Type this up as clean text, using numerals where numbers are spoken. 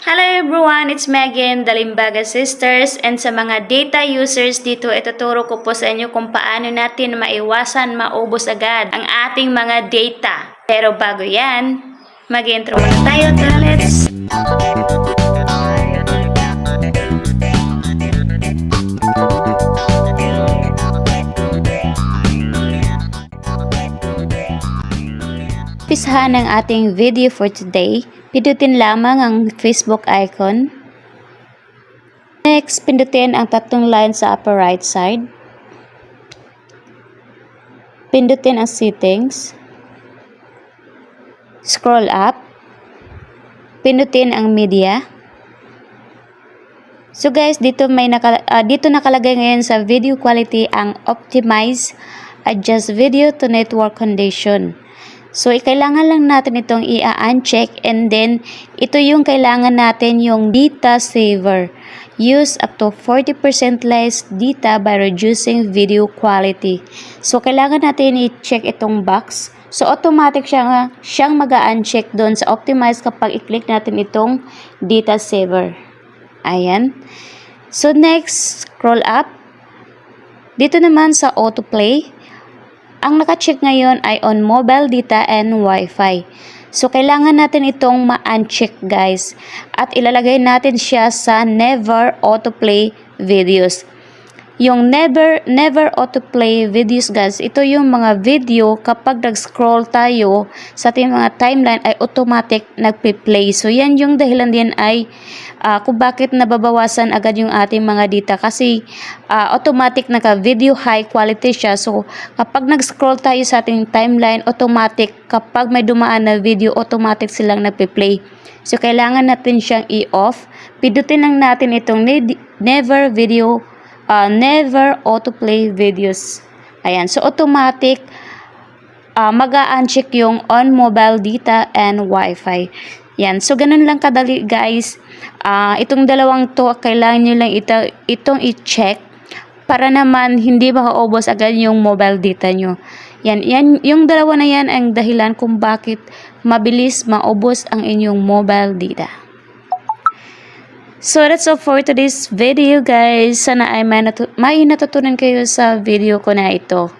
Hello everyone, it's Megan, the Limbaga Sisters, and sa mga data users dito, ituturo ko po sa inyo kung paano natin maiwasan maubos agad ang ating mga data. Pero bago yan, mag-intro muna tayo. Tara, let's! Pisahan ang ating video for today. Pindutin lamang ang Facebook icon. Next, pindutin ang tatlong line sa upper right side. Pindutin ang settings. Scroll up. Pindutin ang media. So guys, dito nakalagay ngayon sa video quality ang optimize, adjust video to network condition. So, kailangan lang natin itong i-uncheck, and then ito yung kailangan natin yung data saver. Use up to 40% less data by reducing video quality. So, kailangan natin i-check itong box. So, automatic siyang mag-uncheck doon sa optimize kapag i-click natin itong data saver. Ayan. So, next, scroll up. Dito naman sa autoplay. Ang naka-check ngayon ay on mobile data and Wi-Fi. So, kailangan natin itong ma-uncheck guys. At ilalagay natin siya sa never autoplay videos. Yung never autoplay videos guys, ito yung mga video kapag nag-scroll tayo sa ating mga timeline ay automatic nagpe-play. So, yan yung dahilan din ay kung bakit nababawasan agad yung ating mga data kasi automatic naka-video high quality siya. So, kapag nag-scroll tayo sa ating timeline, automatic kapag may dumaan na video, automatic silang nagpe-play. So, kailangan natin siyang i-off. Pindutin lang natin itong never autoplay videos. Ayan. So, automatic mag-a-uncheck yung on mobile data and Wi-Fi. Yan. So, ganun lang kadali guys. Itong dalawang to, kailangan nyo lang itong i-check para naman hindi makaubos agad yung mobile data nyo. Yan. Yung dalawa na yan ang dahilan kung bakit mabilis maubos ang inyong mobile data. So, that's all for today's video guys. Sana ay may natutunan kayo sa video ko na ito.